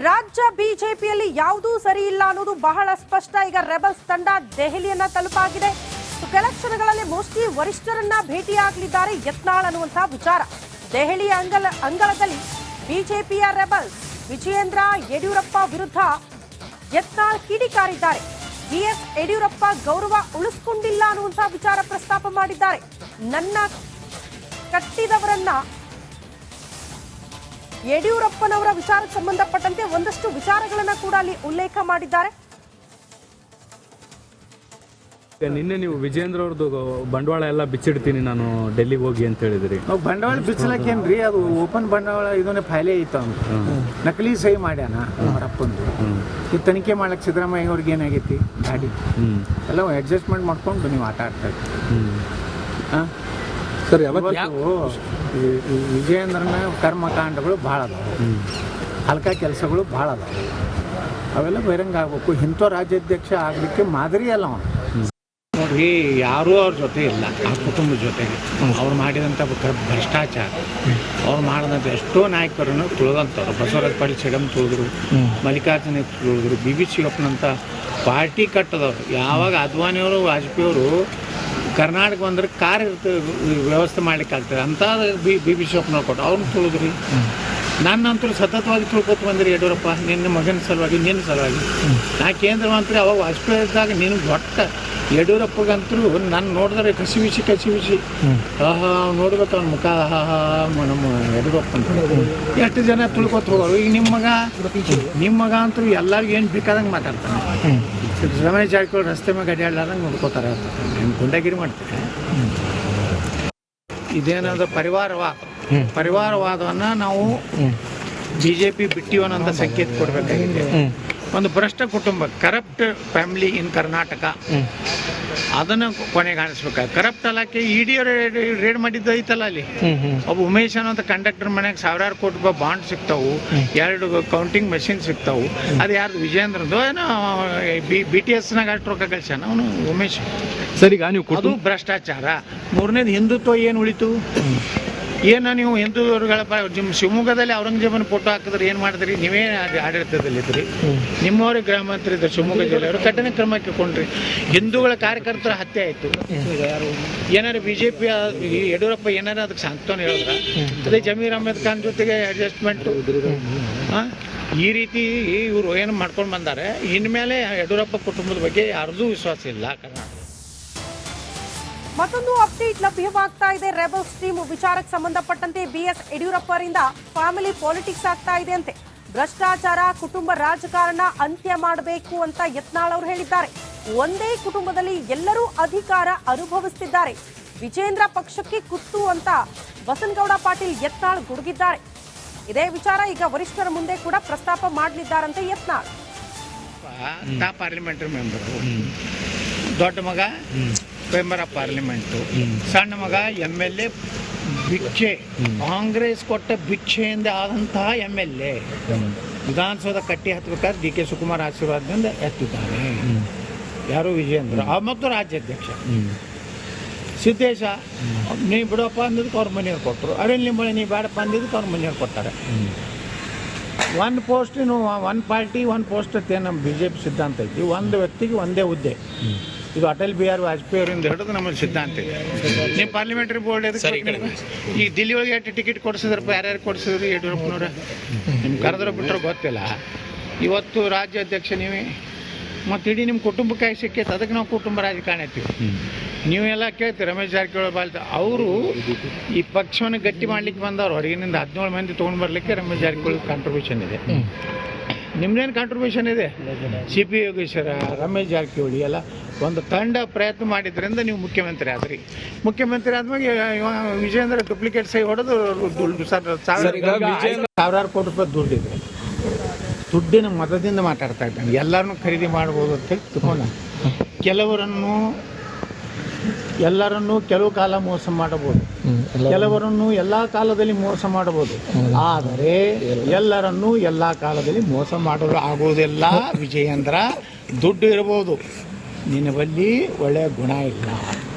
ರಾಜ್ಯ ಬಿಜೆಪಿಯಲ್ಲಿ ಯಾವುದೂ ಸರಿ ಇಲ್ಲ ಅನ್ನೋದು ಬಹಳ ಸ್ಪಷ್ಟ. ಈಗ ರೆಬಲ್ಸ್ ತಂಡ ದೆಹಲಿಯನ್ನ ತಲುಪಾಗಿದೆ. ಕೆಲ ಕ್ಷಣಗಳಲ್ಲಿ ಮೋಸ್ಟ್ಲಿ ವರಿಷ್ಠರನ್ನ ಭೇಟಿಯಾಗಲಿದ್ದಾರೆ ಯತ್ನಾಳ್ ಅನ್ನುವಂತಹ ವಿಚಾರ. ದೆಹಲಿಯ ಅಂಗಳದಲ್ಲಿ ಬಿಜೆಪಿಯ ರೆಬಲ್ಸ್ ವಿಜಯೇಂದ್ರ ಯಡಿಯೂರಪ್ಪ ವಿರುದ್ಧ ಯತ್ನಾಳ್ ಕಿಡಿಕಾರಿದ್ದಾರೆ. ಬಿಎಸ್ ಯಡಿಯೂರಪ್ಪ ಗೌರವ ಉಳಿಸಿಕೊಂಡಿಲ್ಲ ಅನ್ನುವಂತಹ ವಿಚಾರ ಪ್ರಸ್ತಾಪ ಮಾಡಿದ್ದಾರೆ. ನನ್ನ ಕಟ್ಟಿದವರನ್ನ ಯಡಿಯೂರಪ್ಪನವರ ವಿಚಾರಕ್ಕೆ ಸಂಬಂಧಪಟ್ಟಂತೆ ಒಂದಷ್ಟು ವಿಚಾರಗಳನ್ನ ಕೂಡ ಅಲ್ಲಿ ಉಲ್ಲೇಖ ಮಾಡಿದ್ದಾರೆ. ನಿನ್ನೆ ನೀವು ವಿಜೇಂದ್ರ ಅವ್ರದ್ದು ಬಂಡವಾಳ ಎಲ್ಲ ಬಿಚ್ಚಿಡ್ತೀನಿ ನಾನು ಡೆಲ್ಲಿಗೆ ಹೋಗಿ ಅಂತ ಹೇಳಿದ್ರಿ. ನಾವು ಬಂಡವಾಳ ಬಿಚ್ಚಲಕ್ಕೇನ್ರಿ, ಅದು ಓಪನ್ ಬಂಡವಾಳ ಇದನ್ನೇ ಫೈಲೇ ಇತ್ತು. ನಕಲಿ ಸಹಿ ಮಾಡ್ಯಾನ ಅವರಪ್ಪಂದು. ಈ ತನಿಖೆ ಮಾಡ್ಲಿಕ್ಕೆ ಸಿದ್ದರಾಮಯ್ಯ ಅವ್ರಿಗೆ ಏನಾಗೈತಿ ಗಾಡಿ ಎಲ್ಲ ಅಡ್ಜಸ್ಟ್ಮೆಂಟ್ ಮಾಡ್ಕೊಂಡು ನೀವು ಆಟ ಆಡ್ತಾ ಸರ್. ವಿಜಯೇಂದ್ರನ ಕರ್ಮಕಾಂಡಗಳು ಭಾಳ ಅದಾವೆ, ಹಲ್ಕ ಕೆಲಸಗಳು ಭಾಳ ಅದಾವೆ. ಅವೆಲ್ಲ ಬಹಿರಂಗ ಆಗ್ಬೇಕು. ಇಂಥ ರಾಜ್ಯಾಧ್ಯಕ್ಷ ಆಗಲಿಕ್ಕೆ ಮಾದರಿ ಅಲ್ಲ ಅವನು. ನೋಡ್ರಿ, ಯಾರೂ ಅವ್ರ ಜೊತೆ ಇಲ್ಲ, ಆ ಕುಟುಂಬದ ಜೊತೆಗೆ ಅವ್ರು ಮಾಡಿದಂಥ ಭ್ರಷ್ಟಾಚಾರ, ಅವ್ರು ಮಾಡಿದಂಥ ಎಷ್ಟೋ ನಾಯಕರನ್ನು ತುಳಿದಂಥವ್ರು. ಬಸವರಾಜ ಪಾಟೀಲ್ ಸೇಡಂ ತುಳಿದ್ರು, ಮಲ್ಲಿಕಾರ್ಜುನ ತುಳಿದ್ರು, ಬಿ ಬಿ ಶಿವಪ್ಪನಂಥ ಪಾರ್ಟಿ ಕಟ್ಟದವ್ರು. ಯಾವಾಗ ಅದ್ವಾನಿಯವರು ವಾಜಪೇಯಿಯವರು ಕರ್ನಾಟಕ ಬಂದ್ರೆ ಕಾರ್ ವ್ಯವಸ್ಥೆ ಮಾಡ್ಲಿಕ್ಕೆ ಆಗ್ತದೆ ಅಂತ ಬಿ ಬಿ ಶಿವಪ್ಪನವ್ರು ಕೊಟ್ಟು ಅವ್ರನ್ನ ತುಳಿದ್ರಿ. ನನ್ನಂತೂ ಸತತವಾಗಿ ತಿಳ್ಕೊತ ಬಂದ್ರಿ ಯಡಿಯೂರಪ್ಪ, ನಿನ್ನ ಮಗನ ಸಲುವಾಗಿ, ನಿನ್ನ ಸಲುವಾಗಿ. ನಾ ಕೇಂದ್ರ ಮಂತ್ರಿ ಅವಾಗ ವಾಜಪೇಯಿ ಇದ್ದಾಗ ನಿನಗೆ ಒಟ್ಟ ಯಡಿಯೂರಪ್ಪಗಂತೂ ನಾನು ನೋಡಿದ್ರೆ ಕಸಿ ಆಹಾ ನೋಡ್ಬೇಕು ಅವ್ನ ಮುಖ, ಆಹಾ ನಮ್ಮ ಯಡಿಯೂರಪ್ಪ ಅಂತ ಎಷ್ಟು ಜನ ತಿಳ್ಕೊತ ಹೋಗೋರು. ಈಗ ನಿಮ್ಮ ಮಗ ಅಂತೂ ಎಲ್ಲರಿಗೂ ಏನು ಬೇಕಾದಂಗೆ ಮಾತಾಡ್ತಾನೆ. ರಮೇಶ್ ಜಾರಕಿಹೊಳಿ ರಸ್ತೆ ಮೇಲೆ ಅಡ್ಯಾಡ್ಲಾರಂಗೆ ನೋಡ್ಕೋತಾರೆ, ನಿಮ್ಮ ಗುಂಡಗಿರಿ ಮಾಡ್ತಾರೆ. ಇದೇನಾದ್ರು ಪರಿವಾರವಾದವನ್ನು ನಾವು ಬಿಜೆಪಿ ಬಿಟ್ಟಿವನಂತ ಸಂಕೇತ ಕೊಡಬೇಕಾಗಿದೆ. ಒಂದು ಭ್ರಷ್ಟ ಕುಟುಂಬ, ಕರಪ್ಟ್ ಫ್ಯಾಮಿಲಿ ಇನ್ ಕರ್ನಾಟಕ, ಅದನ್ನು ಕೊನೆಗೆ ಕಾಣಿಸ್ಬೇಕು. ಕರಪ್ಟ್ ಅಲ್ಲಕ್ಕೆ ಇಡಿ ರೇಡ್ ಮಾಡಿದ್ದು ಐತಲ್ಲ, ಅಲ್ಲಿ ಒಬ್ಬ ಉಮೇಶ್ ಅನ್ನೋಂಥ ಕಂಡಕ್ಟರ್ ಮನೆಗೆ ಸಾವಿರಾರು ಕೋಟಿ ರೂಪಾಯಿ ಬಾಂಡ್ ಸಿಗ್ತಾವು, 2 ಕೌಂಟಿಂಗ್ ಮೆಷಿನ್ ಸಿಗ್ತಾವು. ಅದು ಯಾರ್ದು? ವಿಜೇಂದ್ರದ್ದು ಏನೋ BTSನಾಗ ಅಷ್ಟು ರೊಕ್ಕ ಕಳ್ಸ್ಯಾನ ಅವನು ಉಮೇಶ್. ಸರಿ, ನೀವು ಅದು ಭ್ರಷ್ಟಾಚಾರ. ಮೂರನೇದು ಹಿಂದುತ್ವ. ಏನು ಉಳಿತು? ಏನು ನೀವು ಹಿಂದೂಗಳ ನಿಮ್ಮ ಶಿವಮೊಗ್ಗದಲ್ಲಿ ಔರಂಗಜೇಬನ ಫೋಟೋ ಹಾಕಿದ್ರೆ ಏನು ಮಾಡಿದ್ರಿ? ನೀವೇ ಆಡಳಿತದಲ್ಲಿದ್ರಿ, ನಿಮ್ಮವರೇ ಗೃಹ ಮಂತ್ರಿ ಇದ್ದರು ಶಿವಮೊಗ್ಗ ಜಿಲ್ಲೆಯವರು. ಕಠಿಣ ಕ್ರಮಕ್ಕೆ ಕೊಂಡ್ರಿ. ಹಿಂದೂಗಳ ಕಾರ್ಯಕರ್ತರ ಹತ್ಯೆ ಆಯಿತು. ಏನಾರು BJP ಯಡಿಯೂರಪ್ಪ ಏನಾರು ಅದಕ್ಕೆ ಸಾಂತ್ವನ ಹೇಳಿದ್ರ? ಅದೇ ಜಮೀರ್ ಅಹ್ಮದ್ ಖಾನ್ ಜೊತೆಗೆ ಅಡ್ಜಸ್ಟ್ಮೆಂಟು. ಈ ರೀತಿ ಇವರು ಏನು ಮಾಡ್ಕೊಂಡು ಬಂದಾರೆ. ಇನ್ಮೇಲೆ ಯಡಿಯೂರಪ್ಪ ಕುಟುಂಬದ ಬಗ್ಗೆ ಯಾರ್ದೂ ವಿಶ್ವಾಸ ಇಲ್ಲ ಕರ್ನಾಟಕ. ಮತ್ತೊಂದು ಅಪ್ಡೇಟ್ ಲಭ್ಯವಾಗ್ತಾ ಇದೆ. ರೆಬಲ್ಸ್ ಟೀಮ್ ವಿಚಾರಕ್ಕೆ ಸಂಬಂಧಪಟ್ಟಂತೆ BS ಯಡಿಯೂರಪ್ಪರಿಂದ ಫ್ಯಾಮಿಲಿ ಪಾಲಿಟಿಕ್ಸ್ ಆಗ್ತಾ ಇದೆ ಅಂತೆ. ಭ್ರಷ್ಟಾಚಾರ, ಕುಟುಂಬ ರಾಜಕಾರಣ ಅಂತ್ಯ ಮಾಡಬೇಕು ಅಂತ ಯತ್ನಾಳ್ ಅವರು ಹೇಳಿದ್ದಾರೆ. ಒಂದೇ ಕುಟುಂಬದಲ್ಲಿ ಎಲ್ಲರೂ ಅಧಿಕಾರ ಅನುಭವಿಸುತ್ತಿದ್ದಾರೆ, ವಿಜೇಂದ್ರ ಪಕ್ಷಕ್ಕೆ ಕುತ್ತು ಅಂತ ಬಸನಗೌಡ ಪಾಟೀಲ್ ಯತ್ನಾಳ್ ಗುಡುಗಿದ್ದಾರೆ. ಇದೇ ವಿಚಾರ ಈಗ ವರಿಷ್ಠರ ಮುಂದೆ ಕೂಡ ಪ್ರಸ್ತಾಪ ಮಾಡಲಿದ್ದಾರಂತೆ ಯತ್ನಾಳ್. ಪಾರ್ಲಿಮೆಂಟರಿ ಮೆಂಬರ್, ದೊಡ್ಡ ಮಗ ಮೆಂಬರ್ ಆಫ್ ಪಾರ್ಲಿಮೆಂಟು, ಸಣ್ಣ ಮಗ MLA. ಭಿಕ್ಷೆ, ಕಾಂಗ್ರೆಸ್ ಕೊಟ್ಟ ಭಿಕ್ಷೆಯಿಂದ ಆದಂತಹ MLA. ವಿಧಾನಸೌಧ ಕಟ್ಟಿ ಹತ್ತಬೇಕಾದ್ರೆ DK ಶಿವಕುಮಾರ್ ಆಶೀರ್ವಾದದಿಂದ ಎತ್ತಿದ್ದಾನೆ. ಯಾರು? ವಿಜೇಂದ್ರ. ಮತ್ತು ರಾಜ್ಯಾಧ್ಯಕ್ಷ ಸಿದ್ದೇಶ, ನೀ ಬಿಡಪ್ಪ ಅಂದಿದ್ದಕ್ಕೆ ಅವ್ರ ಮನೆಯವ್ರು ಕೊಟ್ಟರು. ಅರಣ್ಯ ನಿಂಬಳೆ ನೀ ಬೇಡಪ್ಪ ಅಂದಿದ್ದಕ್ಕೆ ಅವ್ರ ಮನೆಯವ್ರು ಕೊಡ್ತಾರೆ. One post, one party one post ಅಂತ ನಮ್ಮ BJP ಸಿದ್ಧಾಂತ ಐತಿ. ಒಂದು ವ್ಯಕ್ತಿಗೆ ಒಂದೇ ಹುದ್ದೆ. ಇದು ಅಟಲ್ ಬಿಹಾರಿ ವಾಜಪೇಯಿ ಅವರಿಂದ ಹಿಡಿದು ನಮ್ಮ ಸಿದ್ಧಾಂತ ಇದೆ. ನೀವು ಪಾರ್ಲಿಮೆಂಟರಿ ಬೋರ್ಡ್ ಈ ದಿಲ್ಲಿ ಒಳಗೆ ಎಷ್ಟು ಟಿಕೆಟ್ ಕೊಡಿಸಿದ್ರಪ್ಪ? ಯಾರ್ಯಾರು ಕೊಡಿಸಿದ್ರಿ? ಯಡಿಯೂರಪ್ಪನವ್ರ ನಿಮ್ಗೆ ಕರೆದ್ರೆ ಬಿಟ್ಟರೆ ಗೊತ್ತಿಲ್ಲ. ಇವತ್ತು ರಾಜ್ಯಾಧ್ಯಕ್ಷ ನೀವೇ, ಮತ್ತು ಇಡೀ ನಿಮ್ಮ ಕುಟುಂಬಕ್ಕೆ ಸಿಕ್ಕೈತೆ. ಅದಕ್ಕೆ ನಾವು ಕುಟುಂಬ ರಾಜಕಾರಣ ಐತೀವಿ. ನೀವೆಲ್ಲ ಕೇಳ್ತೀವಿ ರಮೇಶ್ ಜಾರಕಿಹೊಳಿ ಬಾಲ್ತ ಅವರು ಈ ಪಕ್ಷವನ್ನು ಗಟ್ಟಿ ಮಾಡಲಿಕ್ಕೆ ಬಂದವರು. ಹೊರಗಿನಿಂದ 17 ಮಂದಿ ತೊಗೊಂಡು ಬರಲಿಕ್ಕೆ ರಮೇಶ್ ಜಾರಕಿಹೊಳಿ ಕಾಂಟ್ರಿಬ್ಯೂಷನ್ ಇದೆ. ನಿಮ್ದೇನು ಕಾಂಟ್ರಿಬ್ಯೂಷನ್ ಇದೆ? CP ಯೋಗೇಶ್ವರ, ರಮೇಶ್ ಜಾರಕಿಹೊಳಿ ಎಲ್ಲ ಒಂದು ತಂಡ ಪ್ರಯತ್ನ ಮಾಡಿದ್ರಿಂದ ನೀವು ಮುಖ್ಯಮಂತ್ರಿ ಆದ್ರಿ. ಮುಖ್ಯಮಂತ್ರಿ ಆದ್ಮೇಲೆ ವಿಜೇಂದ್ರ ಡುಪ್ಲಿಕೇಟ್ ಸಹಿ ಹೊಡೆದು ಸಾವಿರಾರು ಕೋಟಿ ರೂಪಾಯಿ ದುಡ್ಡಿದೆ. ದುಡ್ಡಿನ ಮತದಿಂದ ಮಾತಾಡ್ತಾ ಇದ್ದಾನೆ. ಎಲ್ಲರನ್ನೂ ಖರೀದಿ ಮಾಡ್ಬೋದು ಅಂತ ತಿಳ್ಕೊಂಡ. ಎಲ್ಲರನ್ನೂ ಕೆಲವು ಕಾಲ ಮೋಸ ಮಾಡಬಹುದು, ಕೆಲವರನ್ನು ಎಲ್ಲ ಕಾಲದಲ್ಲಿ ಮೋಸ ಮಾಡಬಹುದು. ಆದರೆ ಎಲ್ಲರನ್ನೂ ಎಲ್ಲ ಕಾಲದಲ್ಲಿ ಮೋಸ ಮಾಡಲು ಆಗೋದಿಲ್ಲ. ವಿಜಯೇಂದ್ರ, ದುಡ್ಡು ಇರ್ಬೋದು, ನಿನ್ನ ಬಳಿ ಒಳ್ಳೆಯ ಗುಣ ಇಲ್ಲ,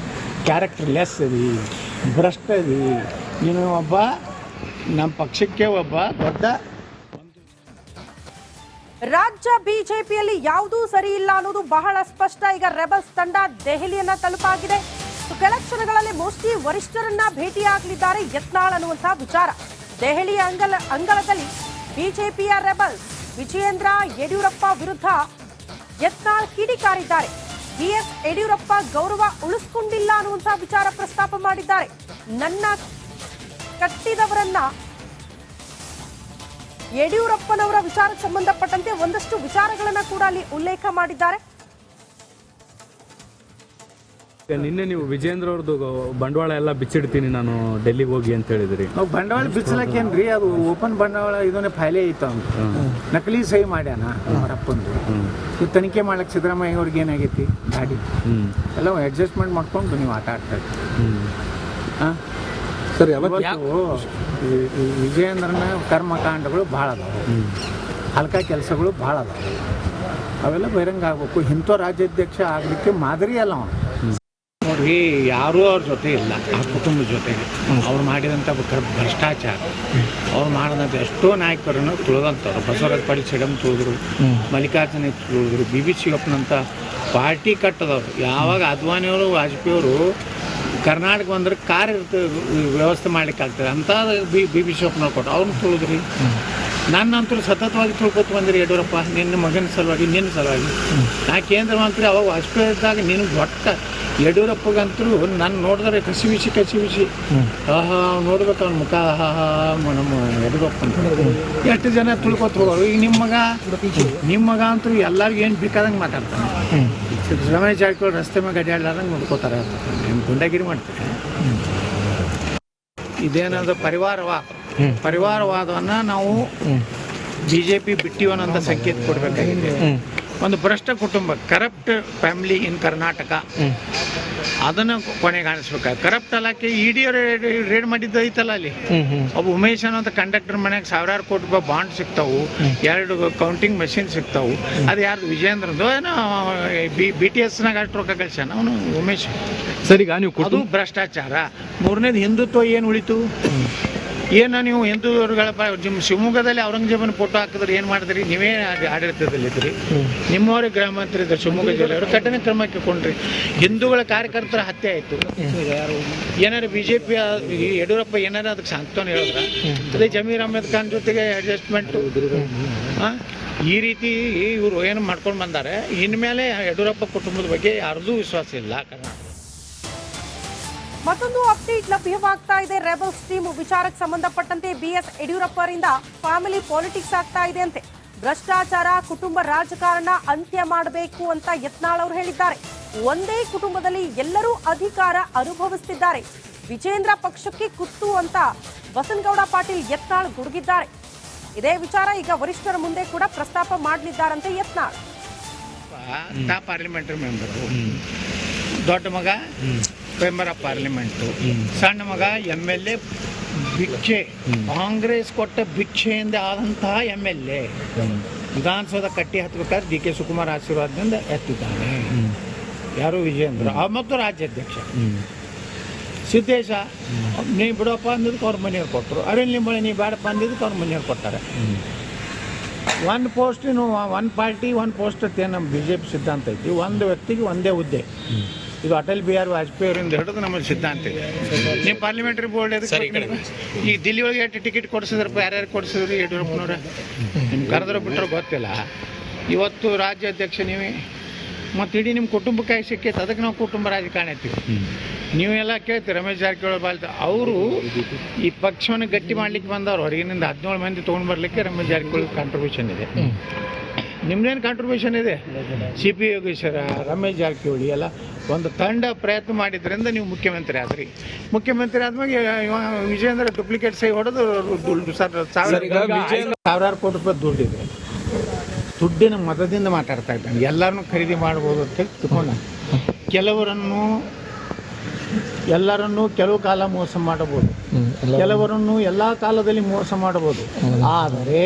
ಕ್ಯಾರೆಕ್ಟರ್ ಲೆಸ್ ಅದಿ, ಭ್ರಷ್ಟ ಅದಿ. ನೀನು ಒಬ್ಬ ನಮ್ಮ ಪಕ್ಷಕ್ಕೆ ಒಬ್ಬ ದೊಡ್ಡ ರಾಜ್ಯ ಬಿಜೆಪಿಯಲ್ಲಿ ಯಾವುದೂ ಸರಿ ಇಲ್ಲ ಅನ್ನೋದು ಬಹಳ ಸ್ಪಷ್ಟ. ಈಗ ರೆಬಲ್ಸ್ ತಂಡ ದೆಹಲಿಯನ್ನ ತಲುಪಾಗಿದೆ. ಕೆಲಕ್ಷಣಗಳಲ್ಲಿ ಮೋಸ್ಟ್ಲಿ ವರಿಷ್ಠರನ್ನ ಭೇಟಿಯಾಗಲಿದ್ದಾರೆ ಯತ್ನಾಳ್ ಅನ್ನುವಂತಹ ವಿಚಾರ. ದೆಹಲಿಯ ಅಂಗಳದಲ್ಲಿ ಬಿಜೆಪಿಯ ರೆಬಲ್ಸ್ ವಿಜಯೇಂದ್ರ ಯಡಿಯೂರಪ್ಪ ವಿರುದ್ಧ ಯತ್ನಾಳ್ ಕಿಡಿಕಾರಿದ್ದಾರೆ. ಬಿಎಸ್ ಯಡಿಯೂರಪ್ಪ ಗೌರವ ಉಳಿಸಿಕೊಂಡಿಲ್ಲ ಅನ್ನುವಂತಹ ವಿಚಾರ ಪ್ರಸ್ತಾಪ ಮಾಡಿದ್ದಾರೆ. ನನ್ನ ಕಟ್ಟಿದವರನ್ನ ಯಡಿಯೂರಪ್ಪನವರ ವಿಚಾರಕ್ಕೆ ಸಂಬಂಧಪಟ್ಟಂತೆ ಒಂದಷ್ಟು ವಿಚಾರಗಳನ್ನ ಕೂಡ ಅಲ್ಲಿ ಉಲ್ಲೇಖ ಮಾಡಿದ್ದಾರೆ. ನಿನ್ನೆ ನೀವು ವಿಜೇಂದ್ರ ಅವ್ರದ್ದು ಬಂಡವಾಳ ಎಲ್ಲ ಬಿಚ್ಚಿಡ್ತೀನಿ ನಾನು ಡೆಲ್ಲಿಗೆ ಹೋಗಿ ಅಂತ ಹೇಳಿದ್ರಿ. ನಾವು ಬಂಡವಾಳ ಬಿಚ್ಚಲಕ್ಕೇನ್ರಿ, ಅದು ಓಪನ್ ಬಂಡವಾಳ ಇದನ್ನೇ ಫೈಲೇ ಐತ ಅಂತ ನಕಲಿ ಸಹಿ ಮಾಡ್ಯಾನ ಅವರಪ್ಪಂದು. ಈ ತನಿಖೆ ಮಾಡ್ಲಿಕ್ಕೆ ಸಿದ್ದರಾಮಯ್ಯ ಅವ್ರಿಗೆ ಏನಾಗೈತಿ ಗಾಡಿ ಎಲ್ಲ ಅಡ್ಜಸ್ಟ್ಮೆಂಟ್ ಮಾಡ್ಕೊಂಡು ನೀವು ಆಟ ಆಡ್ತಾರೆ. ಸರಿ, ವಿಜಯೇಂದ್ರನ ಕರ್ಮಕಾಂಡಗಳು ಭಾಳ ಅದಾವೆ, ಹಲ್ಕ ಕೆಲಸಗಳು ಭಾಳ ಅದಾವೆ. ಅವೆಲ್ಲ ಬಹಿರಂಗ ಆಗ್ಬೇಕು. ಇಂಥ ರಾಜ್ಯಾಧ್ಯಕ್ಷ ಆಗಲಿಕ್ಕೆ ಮಾದರಿ ಅಲ್ಲ ಅವನು. ನೋಡ್ರಿ, ಯಾರೂ ಅವ್ರ ಜೊತೆ ಇಲ್ಲ, ಆ ಕುಟುಂಬದ ಜೊತೆಗೆ ಅವ್ರು ಮಾಡಿದಂಥ ಭ್ರಷ್ಟಾಚಾರ, ಅವ್ರು ಮಾಡಿದಂಥ ಎಷ್ಟೋ ನಾಯಕರನ್ನು ತುಳಿದಂಥವ್ರು. ಬಸವರಾಜ ಪಾಟೀಲ್ ಸಿಡಮ್ ತುಳಿದ್ರು, ಮಲ್ಲಿಕಾರ್ಜುನ ತುಳಿದ್ರು, BB ಶಿವಪ್ಪನಂಥ ಪಾರ್ಟಿ ಕಟ್ಟದವ್ರು. ಯಾವಾಗ ಅದ್ವಾನಿಯವರು ವಾಜಪೇಯಿಯವರು ಕರ್ನಾಟಕ ಬಂದ್ರೆ ಕಾರ್ ವ್ಯವಸ್ಥೆ ಮಾಡ್ಲಿಕ್ಕೆ ಆಗ್ತದೆ ಅಂತ BB ಶಿವಪ್ಪನವ್ರು ಕೊಟ್ಟು ಅವ್ರನ್ನ ತುಳಿದ್ರಿ. ನನ್ನಂತೂ ಸತತವಾಗಿ ತಿಳ್ಕೊತ ಬಂದಿರಿ ಯಡಿಯೂರಪ್ಪ, ನಿನ್ನ ಮಗನ ಸಲುವಾಗಿ, ನಿನ್ನ ಸಲುವಾಗಿ. ನಾ ಕೇಂದ್ರ ಮಂತ್ರಿ ಅವಾಗ ವಾಜಪೇಯಿ ಇದ್ದಾಗ ನಿನಗೆ ಒಟ್ಟ ಯಡಿಯೂರಪ್ಪಗಂತೂ ನನ್ನ ನೋಡಿದ್ರೆ ಕಸಿ ಬಿಸಿ ಆಹಾ ನೋಡ್ಬೇಕು ಅವ್ನ ಮುಖ, ಆಹಾ ನಮ್ಮ ಯಡಿಯೂರಪ್ಪ ಅಂತ ಎಷ್ಟು ಜನ ತಿಳ್ಕೊತ ಹೋಗೋರು. ಈಗ ನಿಮ್ಮ ಮಗ ಅಂತೂ ಎಲ್ಲರಿಗೂ ಏನು ಬೇಕಾದಂಗೆ ಮಾತಾಡ್ತಾನೆ. ರಮೇಶ್ ಜಾರಕಿಹೊಳಿ ರಸ್ತೆ ಮೇಲೆ ಅಡ್ಡಾಡ್ಲಾರ್ದಂಗೆ ನೋಡ್ಕೋತಾರೆ, ನಿಮ್ಮ ಗುಂಡಾಗಿರಿ ಮಾಡ್ತಾರೆ. ಇದೇನಾದ್ರು ಪರಿವಾರವಾದವನ್ನು ನಾವು BJP ಬಿಟ್ಟಿವನ್ನಂಥ ಸಂಕೇತ ಕೊಡಬೇಕಾಗಿದೆ. ಒಂದು ಭ್ರಷ್ಟ ಕುಟುಂಬ, ಕರಪ್ಟ್ ಫ್ಯಾಮಿಲಿ ಇನ್ ಕರ್ನಾಟಕ, ಅದನ್ನು ಕೊನೆಗಾಣಿಸ್ಬೇಕಾಗ. ಕರಪ್ಟ್ ಅಲ್ಲಕ್ಕೆ ED ರೇಡ್ ಮಾಡಿದ್ದು ಐತಲ್ಲ, ಅಲ್ಲಿ ಒಬ್ಬ ಉಮೇಶ್ ಅನ್ನೋಂಥ ಕಂಡಕ್ಟರ್ ಮನೆಗೆ ಸಾವಿರಾರು ಕೋಟಿ ರೂಪಾಯಿ ಬಾಂಡ್ ಸಿಗ್ತಾವು, 2 ಕೌಂಟಿಂಗ್ ಮಷಿನ್ ಸಿಗ್ತಾವು. ಅದು ಯಾರ್ದು? ವಿಜಯೇಂದ್ರದ್ದು ಏನೋ BTSನಾಗ ಅಷ್ಟು ರೊಕ್ಕ ಕಳ್ಸ್ಯಾನ ಅವನು ಉಮೇಶ್. ಸರಿ, ನೀವು ಅದು ಭ್ರಷ್ಟಾಚಾರ. ಮೂರನೇದು ಹಿಂದುತ್ವ ಏನು ಉಳಿತು? ಏನು ನೀವು ಹಿಂದೂಗಳ ನಿಮ್ಮ ಶಿವಮೊಗ್ಗದಲ್ಲಿ ಔರಂಗಜೇಬನ ಫೋಟೋ ಹಾಕಿದ್ರೆ ಏನು ಮಾಡಿದ್ರಿ? ನೀವೇ ಆಡಳಿತದಲ್ಲಿದ್ರಿ, ನಿಮ್ಮವರೇ ಗೃಹ ಮಂತ್ರಿ ಇದ್ದರು ಶಿವಮೊಗ್ಗ ಜಿಲ್ಲೆಯವರು. ಕಠಿಣ ಕ್ರಮಕ್ಕೆ ಕೊಂಡ್ರಿ. ಹಿಂದೂಗಳ ಕಾರ್ಯಕರ್ತರ ಹತ್ಯೆ ಆಯಿತು. ಏನಾರು BJP ಯಡಿಯೂರಪ್ಪ ಏನಾರು ಅದಕ್ಕೆ ಸಾಂತ್ವನ ಹೇಳಿದ್ರ? ಅದೇ ಜಮೀರ್ ಅಹ್ಮದ್ ಖಾನ್ ಜೊತೆಗೆ ಅಡ್ಜಸ್ಟ್ಮೆಂಟು. ಈ ರೀತಿ ಇವರು ಏನು ಮಾಡ್ಕೊಂಡು ಬಂದಾರೆ. ಇನ್ಮೇಲೆ ಯಡಿಯೂರಪ್ಪ ಕುಟುಂಬದ ಬಗ್ಗೆ ಯಾರ್ದೂ ವಿಶ್ವಾಸ ಇಲ್ಲ. ಮತ್ತೊಂದು ಅಪ್ಡೇಟ್ ಲಭ್ಯವಾಗ್ತಾ ಇದೆ. ರೆಬಲ್ಸ್ ಟೀಮ್ ವಿಚಾರಕ್ಕೆ ಸಂಬಂಧಪಟ್ಟಂತೆ BS ಯಡಿಯೂರಪ್ಪರಿಂದ ಫ್ಯಾಮಿಲಿ ಪಾಲಿಟಿಕ್ಸ್ ಆಗ್ತಾ ಇದೆ ಅಂತೆ. ಭ್ರಷ್ಟಾಚಾರ, ಕುಟುಂಬ ರಾಜಕಾರಣ ಅಂತ್ಯ ಮಾಡಬೇಕು ಅಂತ ಯತ್ನಾಳ್ ಅವರು ಹೇಳಿದ್ದಾರೆ. ಒಂದೇ ಕುಟುಂಬದಲ್ಲಿ ಎಲ್ಲರೂ ಅಧಿಕಾರ ಅನುಭವಿಸುತ್ತಿದ್ದಾರೆ, ವಿಜೇಂದ್ರ ಪಕ್ಷಕ್ಕೆ ಕುತ್ತು ಅಂತ ಬಸನಗೌಡ ಪಾಟೀಲ್ ಯತ್ನಾಳ್ ಗುಡುಗಿದ್ದಾರೆ. ಇದೇ ವಿಚಾರ ಈಗ ವರಿಷ್ಠರ ಮುಂದೆ ಕೂಡ ಪ್ರಸ್ತಾಪ ಮಾಡಲಿದ್ದಾರಂತೆ ಯತ್ನಾಳ್. ಪಾರ್ಲಿಮೆಂಟರಿ ಮೆಂಬರು, ದೊಡ್ಡ ಮಗ ಮೆಂಬರ್ ಆಫ್ ಪಾರ್ಲಿಮೆಂಟು, ಸಣ್ಣ ಮಗ MLA. ಭಿಕ್ಷೆ, ಕಾಂಗ್ರೆಸ್ ಕೊಟ್ಟ ಭಿಕ್ಷೆಯಿಂದ ಆದಂತಹ MLA. ವಿಧಾನಸೌಧ ಕಟ್ಟಿ ಹತ್ತಬೇಕಾದ್ರೆ DK ಶಿವಕುಮಾರ್ ಆಶೀರ್ವಾದದಿಂದ ಎತ್ತಿದ್ದಾನೆ. ಯಾರು? ವಿಜಯೇಂದ್ರ. ಮತ್ತು ರಾಜ್ಯಾಧ್ಯಕ್ಷ ಸಿದ್ದೇಶ. ನೀ ಬಿಡಪ್ಪ ಅಂದಿದ್ದಕ್ಕೆ ಅವ್ರ ಮನೆಯವ್ರು ಕೊಟ್ಟರು. ಅರವಿಂದ್ ಲಿಂಬಾವಳಿ ನೀ ಬೇಡಪ್ಪ ಅಂದಿದ್ದಕ್ಕೆ ಅವ್ರ ಮನೆಯವ್ರು ಕೊಟ್ಟಾರೆ. One post, one party one post ಅಂತ ನಮ್ಮ BJP ಸಿದ್ಧಾಂತ ಐತಿ. ಒಂದು ವ್ಯಕ್ತಿಗೆ ಒಂದೇ ಹುದ್ದೆ. ಇದು ಅಟಲ್ ಬಿಹಾರಿ ವಾಜಪೇಯಿ ಅವರಿಂದ ಹಿಡಿದು ನಮ್ಮ ಸಿದ್ಧಾಂತ ಇದೆ. ನೀವು ಪಾರ್ಲಿಮೆಂಟರಿ ಬೋರ್ಡ್ ಈಗ ದಿಲ್ಲಿ ಒಳಗೆ ಎಷ್ಟು ಟಿಕೆಟ್ ಕೊಡಿಸಿದ್ರಪ್ಪ? ಯಾರ್ಯಾರು ಕೊಡಿಸಿದ್ರಿ? ಯಡಿಯೂರಪ್ಪನವ್ರ ನಿಮ್ಗೆ ಕರೆದ್ರೆ ಬಿಟ್ಟರೆ ಗೊತ್ತಿಲ್ಲ. ಇವತ್ತು ರಾಜ್ಯಾಧ್ಯಕ್ಷ ನೀವೇ, ಮತ್ತು ಇಡೀ ನಿಮ್ಮ ಕುಟುಂಬಕ್ಕೆ ಸಿಕ್ಕೈತೆ. ಅದಕ್ಕೆ ನಾವು ಕುಟುಂಬ ರಾಜಕಾರಣ ಐತೀವಿ. ನೀವೆಲ್ಲ ಕೇಳ್ತೀವಿ ರಮೇಶ್ ಜಾರಕಿಹೊಳಿ ಬಾಲ್ತ ಅವರು ಈ ಪಕ್ಷವನ್ನು ಗಟ್ಟಿ ಮಾಡ್ಲಿಕ್ಕೆ ಬಂದವರು. ಹೊರಗಿನಿಂದ 17 ಮಂದಿ ತೊಗೊಂಡು ಬರಲಿಕ್ಕೆ ರಮೇಶ್ ಜಾರಕಿಹೊಳಿ ಕಾಂಟ್ರಿಬ್ಯೂಷನ್ ಇದೆ. ನಿಮ್ದೇನು ಕಾಂಟ್ರಿಬ್ಯೂಷನ್ ಇದೆ? CP ಯೋಗೇಶ್ವರ, ರಮೇಶ್ ಜಾರಕಿಹೊಳಿ ಎಲ್ಲ ಒಂದು ತಂಡ ಪ್ರಯತ್ನ ಮಾಡಿದ್ರಿಂದ ನೀವು ಮುಖ್ಯಮಂತ್ರಿ ಆದ್ರಿ. ಮುಖ್ಯಮಂತ್ರಿ ಆದ್ಮೇಲೆ ವಿಜಯೇಂದ್ರ ಡೂಪ್ಲಿಕೇಟ್ ಸಹಿ ಹೊಡೆದು ಸಾವಿರಾರು ಕೋಟಿ ರೂಪಾಯಿ ದುಡ್ಡಿದೆ. ದುಡ್ಡಿನ ಮತದಿಂದ ಮಾತಾಡ್ತಾ ಇದ್ದಾನೆ. ಎಲ್ಲರನ್ನೂ ಖರೀದಿ ಮಾಡ್ಬೋದು ಅಂತ ತಿಳ್ಕೊಂಡ. ಎಲ್ಲರನ್ನೂ ಕೆಲವು ಕಾಲ ಮೋಸ ಮಾಡಬಹುದು, ಕೆಲವರನ್ನು ಎಲ್ಲ ಕಾಲದಲ್ಲಿ ಮೋಸ ಮಾಡಬಹುದು. ಆದರೆ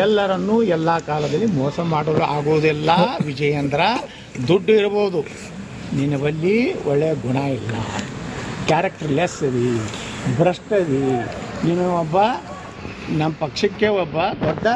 ಎಲ್ಲರನ್ನೂ ಎಲ್ಲ ಕಾಲದಲ್ಲಿ ಮೋಸ ಮಾಡಲು ಆಗುವುದಿಲ್ಲ. ವಿಜಯೇಂದ್ರ, ದುಡ್ಡು ಇರಬಹುದು, ನಿನ್ನ ಬಳಿ ಒಳ್ಳೆಯ ಗುಣ ಇಲ್ಲ, ಕ್ಯಾರೆಕ್ಟರ್ ಲೆಸ್ ಇದಿ, ಭ್ರಷ್ಟ ಇದಿ, ನೀನು ಒಬ್ಬ ನಮ್ಮ ಪಕ್ಷಕ್ಕೆ ಒಬ್ಬ ದೊಡ್ಡ